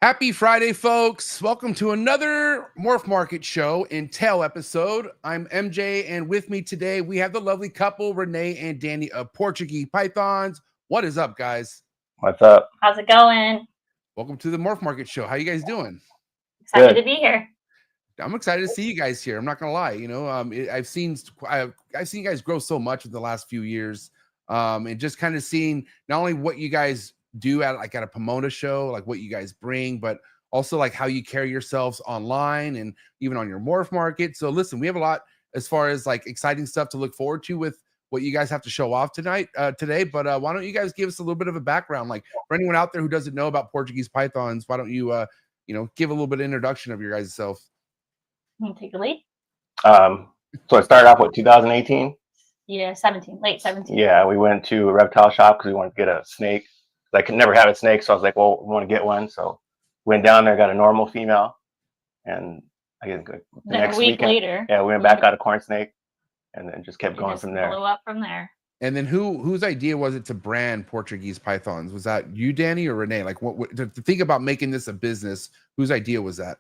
Happy Friday, folks. Welcome to another MorphMarket show and tell episode. I'm MJ, and with me today, we have the lovely couple, Renae and Danny of Portuguese Pythons. What is up, guys? What's up? How's it going? Welcome to the MorphMarket show. How you guys doing? Excited to be here. I'm excited to see you guys here. I'm not gonna lie. I've seen you guys grow so much in the last few years, and just kind of seeing not only what you guys do at a Pomona show, like what you guys bring, but also like how you carry yourselves online and even on your MorphMarket. So listen, we have a lot as far as like exciting stuff to look forward to with what you guys have to show off today. But why don't you guys give us a little bit of a background, like for anyone out there who doesn't know about Portuguese Pythons? Why don't you give a little bit of introduction of your guys' self? You take the lead. So it started off with 2018. Yeah, late 17. Yeah, we went to a reptile shop because we wanted to get a snake. I could never have a snake, so I was like, well, we want to get one. So went down there, got a normal female, and I guess the next week later, yeah, we went back, got a corn snake, and then just kept going from there. Blew up from there. And then whose idea was it to brand Portuguese Pythons? Was that you, Danny, or Renae? Like, what to think about making this a business? Whose idea was that?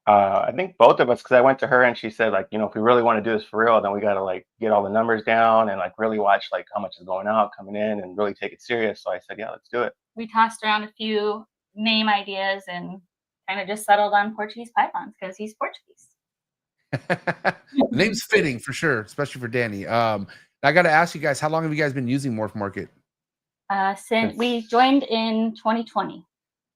I think both of us, because I went to her and she said, like, if we really want to do this for real, then we got to like get all the numbers down and like really watch like how much is going out, coming in, and really take it serious. So I said, yeah, let's do it. We tossed around a few name ideas and kind of just settled on Portuguese Pythons because he's Portuguese. The name's fitting for sure, especially for Danny. I got to ask you guys, how long have you guys been using MorphMarket? Since we joined in 2020.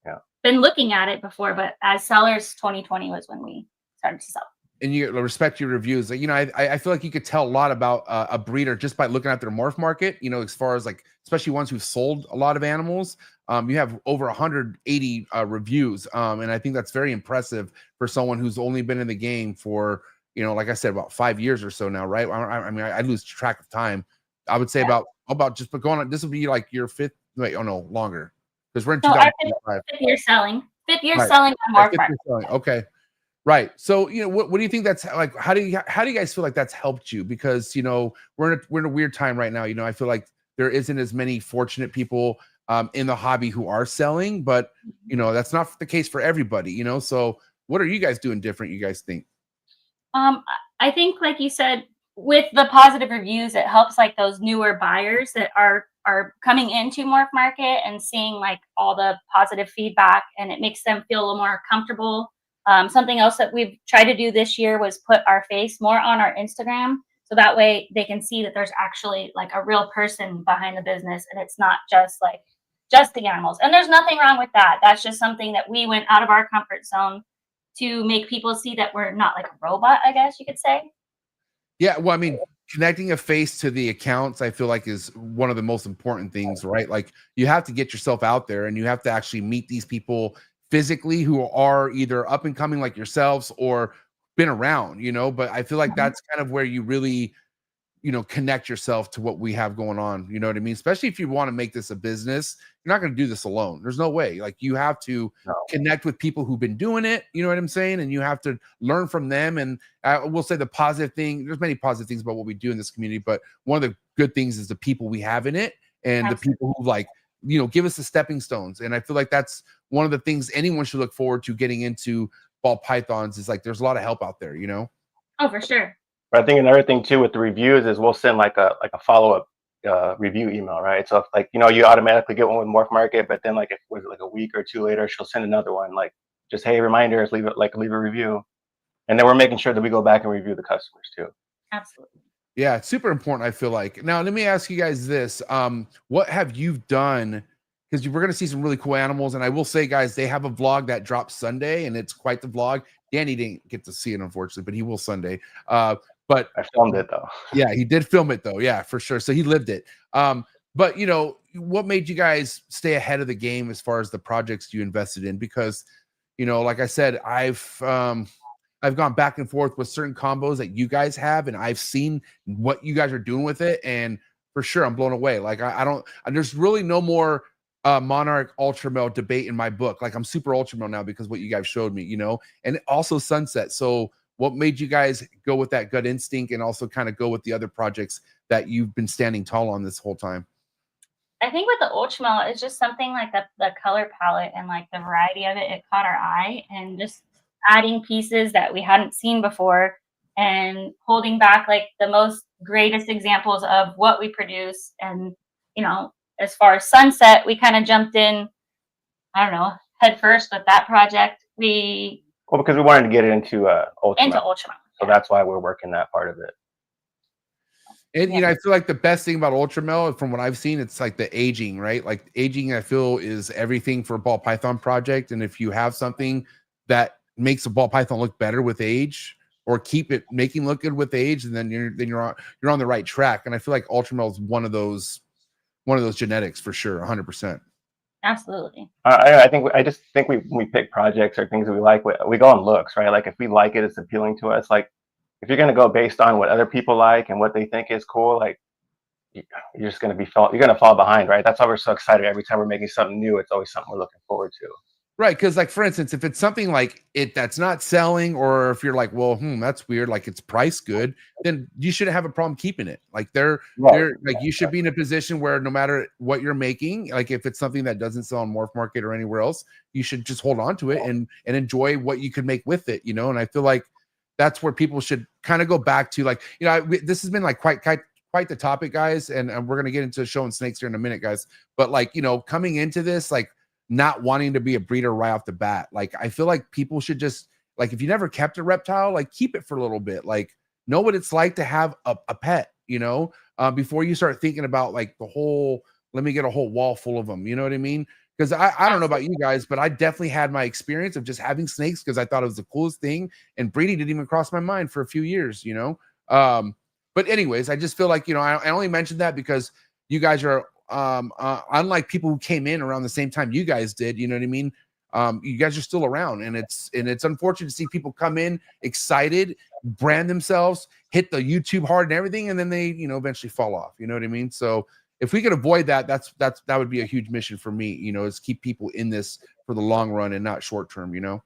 Yeah. Been looking at it before, but as sellers, 2020 was when we started to sell. And you respect your reviews. Like, I feel like you could tell a lot about a breeder just by looking at their MorphMarket. As far as like, especially ones who've sold a lot of animals. You have over 180 reviews, and I think that's very impressive for someone who's only been in the game for like I said, about 5 years or so now, right? I mean, I lose track of time. I would say about just going on. This will be like your fifth. Wait, oh no, longer. Because we're in 2025. Fifth year selling. Fifth year right. selling on MorphMarket. Okay. Right. So, what do you think that's like? How do you guys feel like that's helped you? Because, we're in a weird time right now. I feel like there isn't as many fortunate people in the hobby who are selling, but, that's not the case for everybody, So what are you guys doing different, you guys think? I think, like you said, with the positive reviews, it helps like those newer buyers that are coming into MorphMarket and seeing like all the positive feedback, and it makes them feel a little more comfortable. Something else that we've tried to do this year was put our face more on our Instagram. So that way they can see that there's actually like a real person behind the business, and it's not just the animals. And there's nothing wrong with that. That's just something that we went out of our comfort zone to make people see that we're not like a robot, I guess you could say. Yeah, well, I mean, connecting a face to the accounts, I feel like is one of the most important things, right? Like you have to get yourself out there and you have to actually meet these people physically who are either up and coming like yourselves or been around, but I feel like that's kind of where you really, connect yourself to what we have going on. You know what I mean? Especially if you want to make this a business, you're not going to do this alone. There's no way. Like you have to connect with people who've been doing it. You know what I'm saying? And you have to learn from them. And I will say the positive thing, there's many positive things about what we do in this community, but one of the good things is the people we have in it and the people who like, give us the stepping stones. And I feel like that's one of the things anyone should look forward to getting into ball pythons is like, there's a lot of help out there, Oh, for sure. But I think another thing too with the reviews is we'll send like a follow-up review email, right? So if like, you automatically get one with MorphMarket, but then like if it was like a week or two later, she'll send another one, like just, hey, reminders, leave a review. And then we're making sure that we go back and review the customers too. Absolutely. Yeah, it's super important, I feel like. Now, let me ask you guys this. What have you done? Because we're going to see some really cool animals. And I will say, guys, they have a vlog that drops Sunday, and it's quite the vlog. Danny didn't get to see it, unfortunately, but he will Sunday. But I filmed it, though. Yeah, he did film it, though. Yeah, for sure. So he lived it. But, what made you guys stay ahead of the game as far as the projects you invested in? Because, like I said, I've gone back and forth with certain combos that you guys have, and I've seen what you guys are doing with it. And for sure, I'm blown away. Like, there's really no more Monarch Ultramel debate in my book. Like, I'm super Ultramel now because what you guys showed me, and also Sunset. So what made you guys go with that gut instinct and also kind of go with the other projects that you've been standing tall on this whole time? I think with the Ultramel, it's just something like the color palette and like the variety of it caught our eye, and just adding pieces that we hadn't seen before and holding back like the most greatest examples of what we produce. And, you know, as far as Sunset, we kind of jumped in, I don't know, head first with that project. Well, because we wanted to get it into Ultramel. Ultramel. So that's why we're working that part of it. And you know, I feel like the best thing about Ultramel, from what I've seen, it's like the aging, right? Like aging, I feel, is everything for a ball python project. And if you have something that makes a ball python look better with age, or keep it making look good with age, and then you're on the right track. And I feel like Ultramel is one of those genetics for sure, 100%. Absolutely. I just think we pick projects or things that we like. We go on looks, right? Like if we like it, it's appealing to us. Like if you're gonna go based on what other people like and what they think is cool, like you're just gonna you're gonna fall behind, right? That's why we're so excited every time we're making something new. It's always something we're looking forward to. Right, because like for instance, if it's something like that's not selling, or if you're like, well, that's weird, like it's priced good, then you shouldn't have a problem keeping it. Like they're like, you should be in a position where no matter what you're making, like if it's something that doesn't sell on MorphMarket or anywhere else, you should just hold on to it and enjoy what you could make with it, you know. And I feel like that's where people should kind of go back to, like, you know, this has been like quite the topic, guys, and we're gonna get into showing snakes here in a minute, guys. But like, you know, coming into this, like, not wanting to be a breeder right off the bat. Like, I feel like people should just, like, if you never kept a reptile, like keep it for a little bit, like know what it's like to have a pet, you know, before you start thinking about like the whole, let me get a whole wall full of them. You know what I mean? Because I don't know about you guys, but I definitely had my experience of just having snakes because I thought it was the coolest thing, and breeding didn't even cross my mind for a few years, you know? But anyways, I just feel like, you know, I only mentioned that because you guys are, unlike people who came in around the same time you guys did, you know what I mean? You guys are still around, and it's unfortunate to see people come in excited, brand themselves, hit the YouTube hard and everything, and then they, you know, eventually fall off. You know what I mean? So if we could avoid that, that would be a huge mission for me, you know, is keep people in this for the long run and not short term, you know?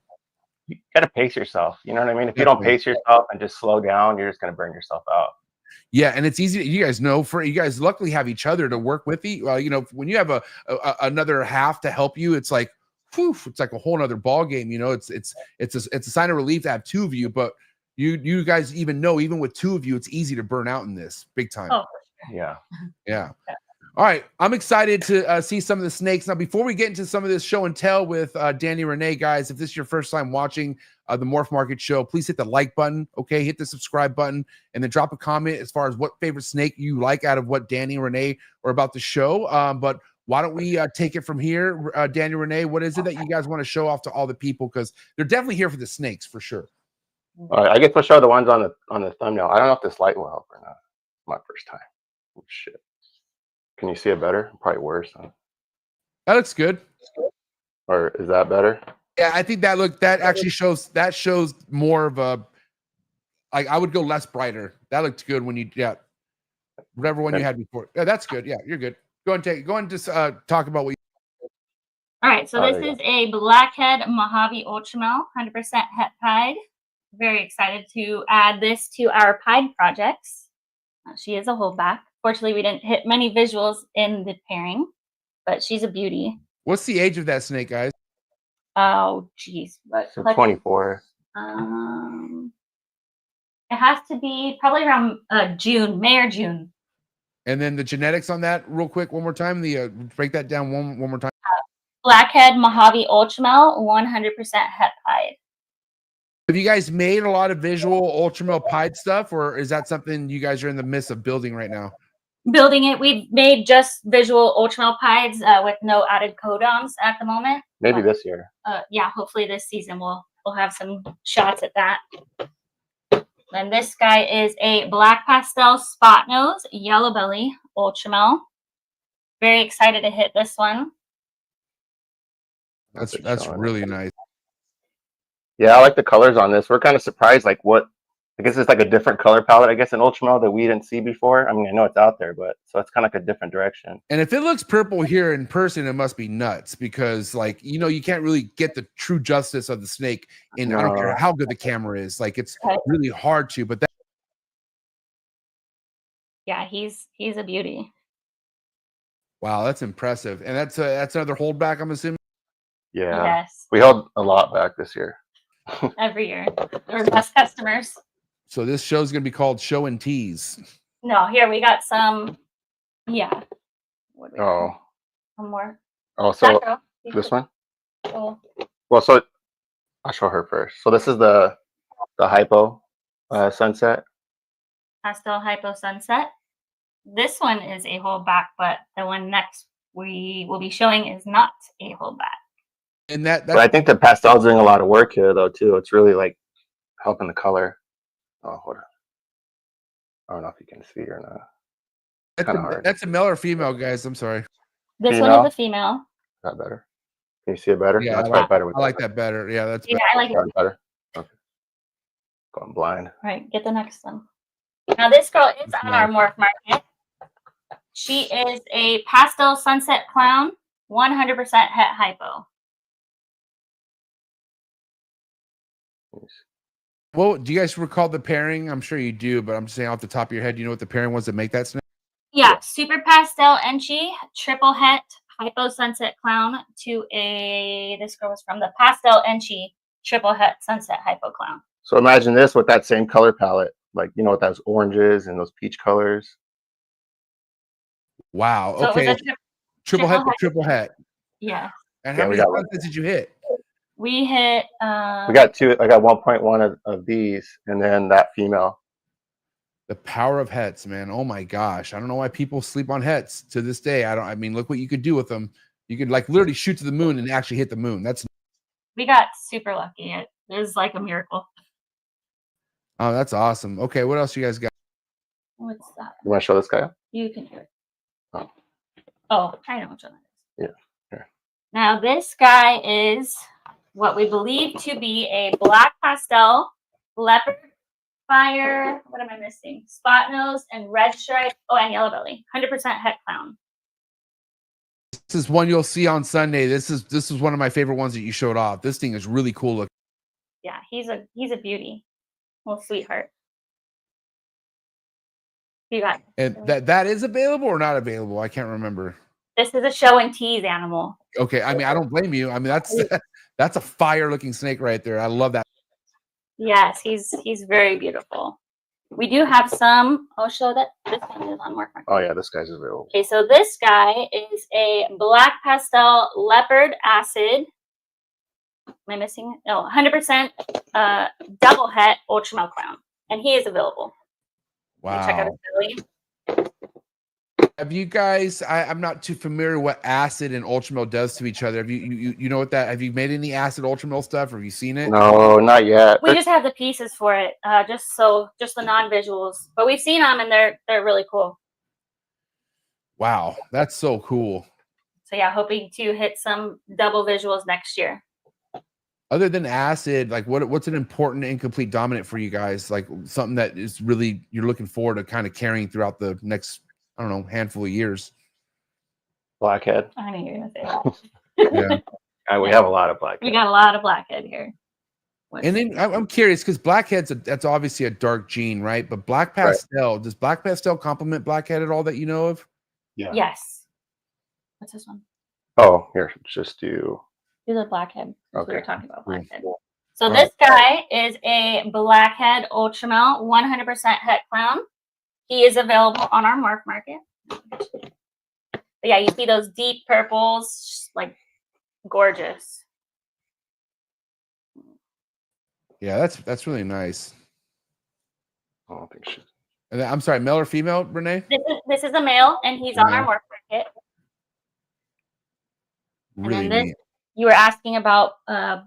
You gotta pace yourself. You know what I mean? If you don't pace yourself and just slow down, you're just gonna burn yourself out. Yeah, and it's easy. You guys know, for you guys luckily have each other to work with. You know, when you have another half to help you, it's like, whew, it's like a whole nother ball game. You know, it's a sign of relief to have two of you, but you guys even know, even with two of you, it's easy to burn out in this big time. Oh, yeah. All right, I'm excited to see some of the snakes. Now, before we get into some of this show and tell with Danny Renae, guys, if this is your first time watching the MorphMarket show, please hit the like button, okay? Hit the subscribe button, and then drop a comment as far as what favorite snake you like out of what Danny and Renae are about to show. But why don't we take it from here? Danny, Renae, what is it that you guys want to show off to all the people? Because they're definitely here for the snakes, for sure. All right, I guess we'll show the ones on the thumbnail. I don't know if this light will help or not. My first time. Oh, shit. Can you see it better? Probably worse. Huh? That looks good. Or is that better? Yeah, I think that actually shows more of a, like, I would go less brighter. That looked good when you, whatever one you had before. Yeah, that's good. Yeah, you're good. Go and just talk about what you. All right, so this is a blackhead Mojave Ultramel, 100% het pied. Very excited to add this to our pied projects. She is a holdback. Fortunately, we didn't hit many visuals in the pairing, but she's a beauty. What's the age of that snake, guys? Oh, geez. So 24. It has to be probably around June, May or June. And then the genetics on that, real quick, one more time. The break that down one more time. Blackhead Mojave Ultramel, 100% het pied. Have you guys made a lot of visual Ultramel pied stuff, or is that something you guys are in the midst of building right now? Building it. We've made just visual Ultramel pieds with no added codoms at the moment. Maybe this year. Yeah, hopefully this season we'll have some shots at that. And this guy is a black pastel spot nose, yellow belly Ultramel. Very excited to hit this one. That's really nice. Yeah, I like the colors on this. We're kind of surprised, like what, I guess it's like a different color palette, I guess, in Ultramel that we didn't see before. I mean, I know it's out there, but so it's kind of like a different direction. And if it looks purple here in person, it must be nuts, because, like, you know, you can't really get the true justice of the snake in, I don't care how good the camera is. Like, it's really hard to, but that. Yeah, he's a beauty. Wow, that's impressive. And that's another holdback, I'm assuming. Yeah. Yes, We held a lot back this year. every year. We're best customers. So this show's gonna be called Show and Tease. No, here we got some. Yeah. What do we got? Oh. One more. Oh, so That girl. this one? Oh, Well, so I'll show her first. So this is the hypo sunset. pastel hypo sunset. This one is a holdback, but the one next we will be showing is not a holdback. And But I think the pastel's doing a lot of work here, though, too. It's really like helping the color. Oh, hold on. I don't know if you can see or not. Kind of hard. That's a male or female, guys. I'm sorry. This one is a female. Is that better? Can you see it better? Yeah, That's probably better with I like that better. Yeah, that's Yeah, I like it. better. Okay. Going blind. All right, get the next one. Now this girl is on our MorphMarket. She is a pastel sunset clown, 100% het hypo. Well, do you guys recall the pairing? I'm sure you do, but I'm just saying off the top of your head, you know what the pairing was to make that snake? Yeah, super pastel Enchi, triple het hypo sunset clown to a, this girl was from the pastel Enchi, triple het sunset hypo clown. So imagine this with that same color palette, like, you know, with those oranges and those peach colors. Wow. So Okay. it was Triple het. Yeah. And how many sunsets did you hit? We hit. We got two. I got 1.1 of these, and then that female. The power of hets, man. Oh my gosh. I don't know why people sleep on hets to this day. I mean, look what you could do with them. You could like literally shoot to the moon and actually hit the moon. We got super lucky. It was like a miracle. Oh, that's awesome. Okay, what else you guys got? What's that? You want to show this guy? You can do it. Oh, I know which one that is. Yeah. Here. Now this guy is what we believe to be a black pastel leopard fire. What am I missing? Spot nose and red stripe. Oh, and yellow belly. 100% het clown. This is one you'll see on Sunday. This is one of my favorite ones that you showed off. This thing is really cool looking. Yeah, he's a beauty. Little sweetheart. You got And that is available or not available? I can't remember. This is a show and tease animal. Okay, I mean, I don't blame you. I mean, that's a fire looking snake right there. I love that. Yes, he's very beautiful. We do have some. I'll show that this one is on MorphMarket. Oh yeah, this guy's available. Okay, so this guy is a black pastel leopard acid. Am I missing? No, 100% double het Ultramel clown, and he is available. Wow. Check out his belly. Have you guys? I'm not too familiar what acid and Ultramel does to each other. Have you know what that? Have you made any acid Ultramel stuff? Or have you seen it? No, not yet. We just have the pieces for it, just the non-visuals. But we've seen them, and they're really cool. Wow, that's so cool. So yeah, hoping to hit some double visuals next year. Other than acid, like what's an important incomplete dominant for you guys? Like something that is really you're looking forward to kind of carrying throughout the next, I don't know, handful of years. Blackhead. I knew you were gonna say that. Yeah. We have a lot of blackhead. We got a lot of blackhead here. And then I'm curious because blackhead's that's obviously a dark gene, right? But black pastel, does black pastel complement blackhead at all that you know of? Yeah. Yes. What's this one? Oh, here, just do the blackhead. Okay. We were talking about blackhead. Cool. So this guy is a blackhead Ultramel 100% het clown. He is available on our MorphMarket. But yeah, you see those deep purples, like gorgeous. Yeah, that's really nice. I don't think she. And then, I'm sorry, male or female, Renae? This is a male, and he's on our MorphMarket. Really and then neat. You were asking about I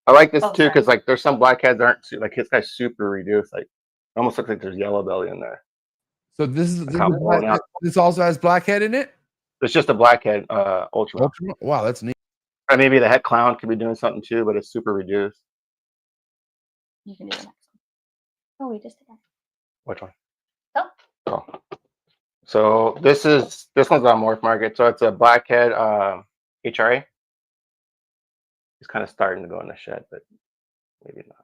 like this too because like there's some blackheads that aren't like his guy's super reduced. Like it almost looks like there's yellow belly in there. So this also has blackhead in it. It's just a blackhead Ultramel. Wow, that's neat. Or maybe the het clown could be doing something too, but it's super reduced. You can do the next one. Oh, we just did that. Which one? Oh. So this one's on MorphMarket. So it's a blackhead HRA. He's kind of starting to go in the shed, but maybe not.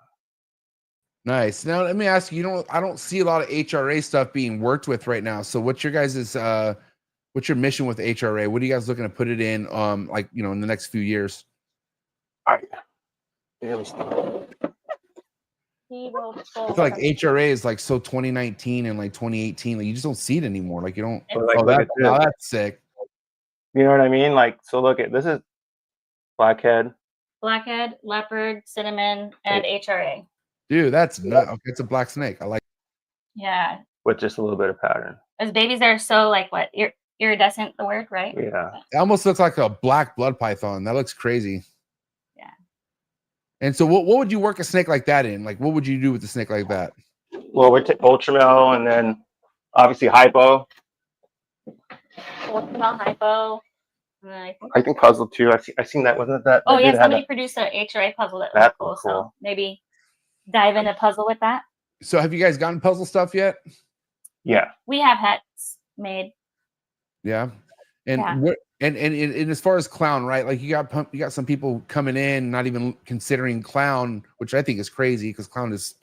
Nice. Now let me ask you. I don't see a lot of HRA stuff being worked with right now. So what's your guys' What's your mission with HRA? What are you guys looking to put it in? Like, you know, in the next few years? All right. Yeah, let's start. He will I pull feel like from- HRA is like so 2019 and like 2018. Like you just don't see it anymore. Like you don't. But, like, Oh, look that, at now this. that's sick. You know what I mean? Like, so look at this is blackhead. blackhead, leopard, cinnamon, and HRA. Dude, that's not. Okay, it's a black snake. I like. Yeah, With just a little bit of pattern. as babies, they're so like what iridescent. The word, right? Yeah. It almost looks like a black blood python. That looks crazy. Yeah. And so, what would you work a snake like that in? Like, what would you do with a snake like that? Well, we're Ultramel, and then obviously hypo. Ultramel, hypo. And then I think puzzle too. I seen that. Wasn't that? oh that yeah, did have somebody that- produced a HRA puzzle that was That's cool. cool. So maybe dive into puzzle with that. So, have you guys gotten puzzle stuff yet? Yeah. We have hats made. Yeah. And Yeah. what? And as far as clown, right? Like you got some people coming in not even considering clown, which I think is crazy because clown is,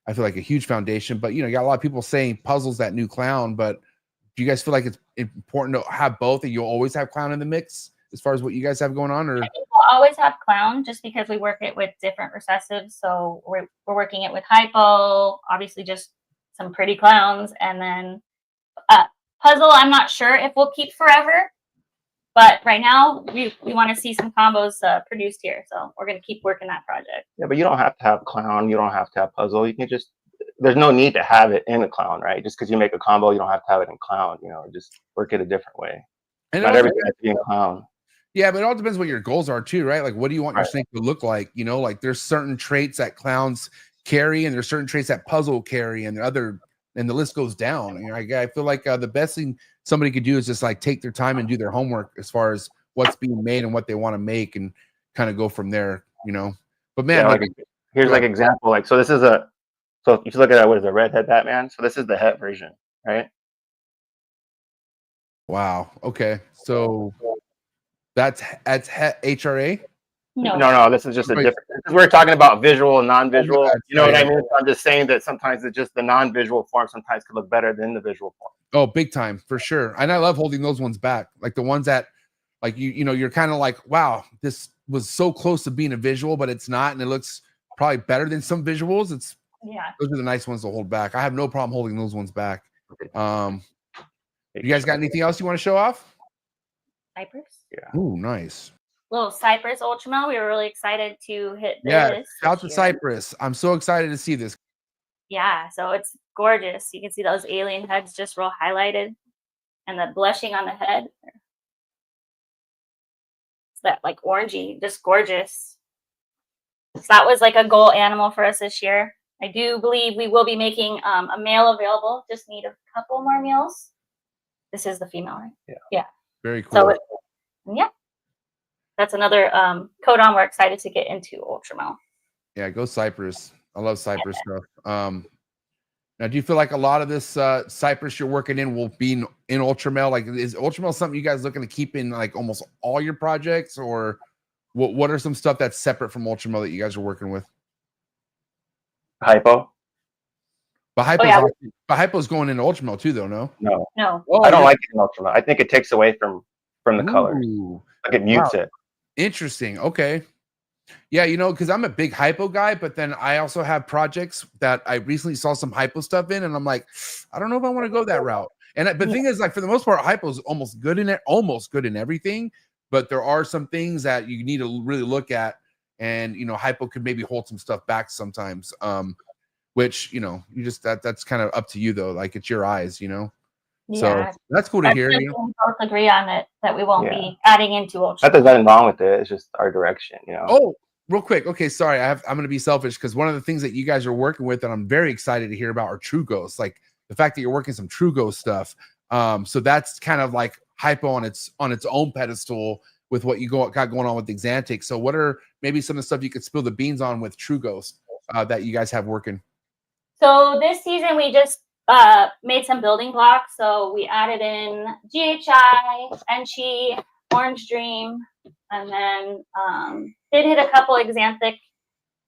I feel like, a huge foundation. But you know, you got a lot of people saying puzzle's that new clown. But do you guys feel like it's important to have both, and you'll always have clown in the mix as far as what you guys have going on? Or I think we'll always have clown just because we work it with different recessives. So we're working it with hypo, obviously just some pretty clowns, and then puzzle. I'm not sure if we'll keep forever, but right now we want to see some combos produced here. So we're going to keep working that project. Yeah, but you don't have to have clown. You don't have to have puzzle. You can just. There's no need to have it in a clown, right? Just because you make a combo, you don't have to have it in clown. You know, just work it a different way. and Not everything has to be in clown. yeah, but it all depends what your goals are too, right? Like, what do you want your Right. snake to look like? You know, like there's certain traits that clowns carry, and there's certain traits that puzzle carry, and and the list goes down. You know, I feel like the best thing somebody could do is just like take their time and do their homework as far as what's being made and what they want to make, and kind of go from there. You know, but man, Yeah, like, here's like example. Like, so this is a. So if you look at that, what is a redhead Batman? So this is the het version, right? wow, okay, so that's HRA. No, This is just a different. This is we're talking about visual and non-visual. Oh, You know what I right. mean? I'm just saying that sometimes it's just the non-visual form sometimes could look better than the visual form. Oh, big time for sure. And I love holding those ones back, like the ones that, like you know, you're kind of like, wow, this was so close to being a visual, but it's not, and it looks probably better than some visuals. yeah. Those are the nice ones to hold back. I have no problem holding those ones back. You guys got anything else you want to show off? Cypress. Yeah. Ooh, nice. Little Cypress Ultramel. We were really excited to hit this. Yeah, shout to this year. Cypress. I'm so excited to see this. Yeah, so it's gorgeous. You can see those alien heads just real highlighted, and the blushing on the head. It's that like orangey, just gorgeous. So that was like a goal animal for us this year. I do believe we will be making a male available. Just need a couple more males. This is the female, right? Yeah. Very cool. So yeah, that's another codon we're excited to get into Ultramel. Yeah, go Cypress. I love Cypress stuff. Now, do you feel like a lot of this Cypress you're working in will be in Ultramel? Like, is Ultramel something you guys looking to keep in like almost all your projects, or what are some stuff that's separate from Ultramel that you guys are working with? Hypo? But Hypo's going into Ultramel too, though. No. No. Oh, I don't like it in Ultramel. I think it takes away from the color. Ooh, Like it mutes it. interesting. Okay. Yeah, you know, because I'm a big hypo guy, but then I also have projects that I recently saw some hypo stuff in, and I'm like, I don't know if I want to go that route. And the thing is, like, for the most part, hypo is almost good in everything, but there are some things that you need to really look at, and you know, hypo could maybe hold some stuff back sometimes. Which, you know, you just that's kind of up to you though. Like, it's your eyes, you know. Yeah. So that's cool to hear. You know? We both agree on it that we won't be adding into Ultramel. There's nothing wrong with it. It's just our direction, you know. Oh, real quick. Okay, sorry. I'm going to be selfish because one of the things that you guys are working with that I'm very excited to hear about are true ghosts. Like the fact that you're working some true ghost stuff. So that's kind of like hypo on its own pedestal with what you got going on with the Xantic. So what are maybe some of the stuff you could spill the beans on with true ghost that you guys have working? So this season we just made some building blocks. So we added in GHI, Enchi, Orange Dream, and then did hit a couple Xanthic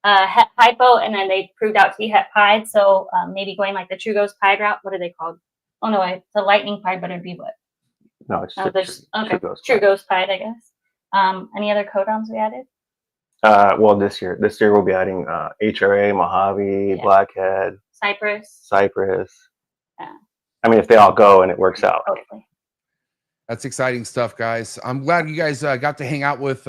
het hypo, and then they proved out to be het pied. So maybe going like the True Ghost pied route. What are they called? Oh no, it's a lightning pied, but it'd be what? No, it's Oh, there's okay. True True Ghost Pride, I guess. Any other codons we added? Well, this year we'll be adding HRA, Mojave, Blackhead, Cypress. Yeah. I mean, if they all go and it works out. Hopefully. That's exciting stuff, guys. I'm glad you guys got to hang out with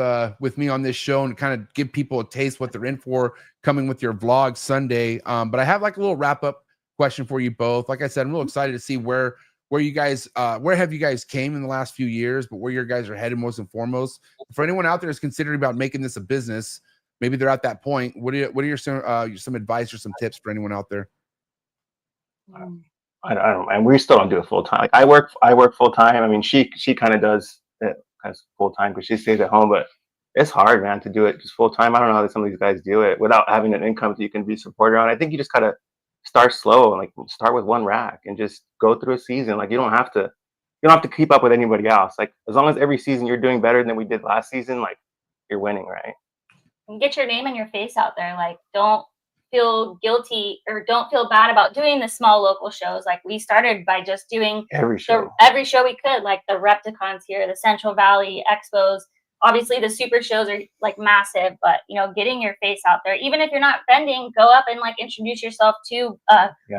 me on this show and kind of give people a taste what they're in for coming with your vlog Sunday. But I have like a little wrap up question for you both. Like I said, I'm real excited to see where you guys where have you guys came in the last few years, but where you guys are headed most and foremost. For anyone out there is considering about making this a business, maybe they're at that point. What are your some advice or some tips for anyone out there? I don't, and we still don't do it full time. Like I work full time. I mean, she kind of does it as full time because she stays at home, but it's hard, man, to do it just full time. I don't know how some of these guys do it without having an income that you can be supported on. I think you just gotta start slow and like start with one rack and just go through a season. Like you don't have to keep up with anybody else. Like as long as every season you're doing better than we did last season, like you're winning, right? And get your name and your face out there. Like don't feel guilty or don't feel bad about doing the small local shows. Like we started by just doing every show we could, like the Repticons here, the Central Valley Expos. Obviously the super shows are like massive, but you know, getting your face out there, even if you're not vending, go up and like introduce yourself to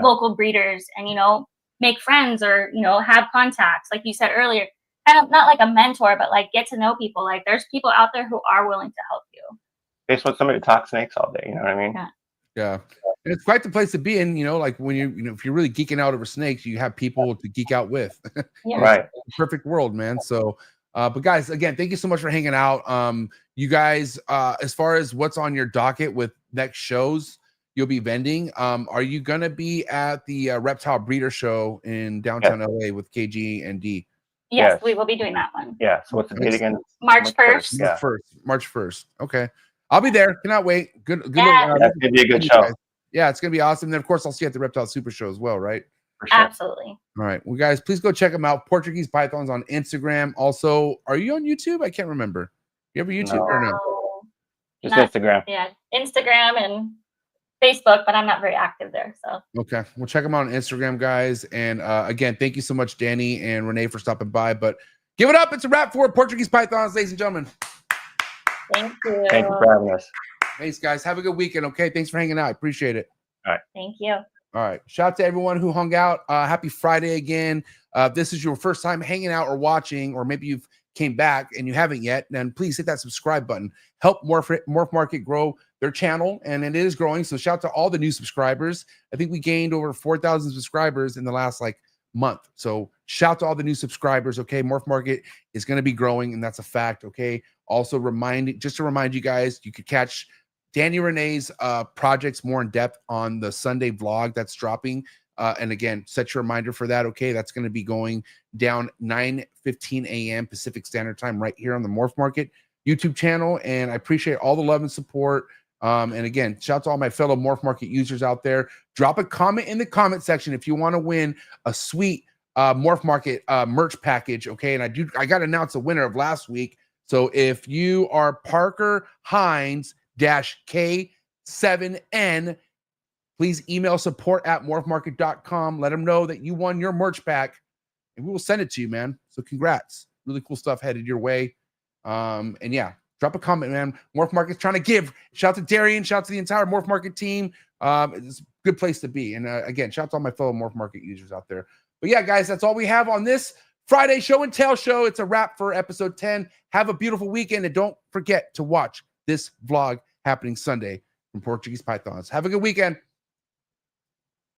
local breeders and, you know, make friends or, you know, have contacts. Like you said earlier, kind of not like a mentor, but like get to know people. Like there's people out there who are willing to help you. They just want somebody to talk snakes all day. You know what I mean? Yeah. And it's quite the place to be in, you know, like when you know, if you're really geeking out over snakes, you have people to geek out with. Right. Perfect world, man. So, but guys, again, thank you so much for hanging out. You guys, as far as what's on your docket with next shows you'll be vending, are you going to be at the Reptile Breeder Show in downtown LA with KG and D? Yes, we will be doing that one. Yeah. So what's the date again? March 1st. Yeah. March 1st. Okay. I'll be there. Cannot wait. Good. That's going to be a good show. Yeah, it's going to be awesome. Then, of course, I'll see you at the Reptile Super Show as well, right? For sure. Absolutely. All right. Well, guys, please go check them out. Portuguese Pythons on Instagram. Also, are you on YouTube? I can't remember. You ever YouTube or no? Just Instagram. Yeah, Instagram and Facebook, but I'm not very active there. So okay, we'll check them out on Instagram, guys. And again, thank you so much, Danny and Renee, for stopping by. But give it up. It's a wrap for Portuguese Pythons, ladies and gentlemen. Thank you. Thank you for having us. Thanks, guys. Have a good weekend. Okay. Thanks for hanging out. I appreciate it. All right. Thank you. All right. Shout out to everyone who hung out. Happy Friday again. If this is your first time hanging out or watching, or maybe you've came back and you haven't yet, then please hit that subscribe button. Help MorphMarket grow their channel, and it is growing. So shout out to all the new subscribers. I think we gained over 4,000 subscribers in the last month. So shout out to all the new subscribers. Okay. MorphMarket is going to be growing, and that's a fact. Okay. Also just to remind you guys, you could catch Danny Renee's projects more in depth on the Sunday vlog that's dropping. And again, set your reminder for that. Okay. That's going to be going down 9:15 a.m. Pacific Standard Time right here on the MorphMarket YouTube channel. And I appreciate all the love and support. And again, shout out to all my fellow MorphMarket users out there. Drop a comment in the comment section if you want to win a sweet MorphMarket merch package. Okay. And I got to announce a winner of last week. So if you are Parker Hines -K7N, please email support@morphmarket.com. Let them know that you won your merch pack, and we will send it to you, man. So congrats. Really cool stuff headed your way. And yeah, drop a comment, man. MorphMarket's trying to give. Shout out to Darian. Shout out to the entire MorphMarket team. It's a good place to be. And again, shout out to all my fellow MorphMarket users out there. But yeah, guys, that's all we have on this Friday show and tell show. It's a wrap for episode 10. Have a beautiful weekend, and don't forget to watch this vlog happening Sunday from Portuguese Pythons. Have a good weekend.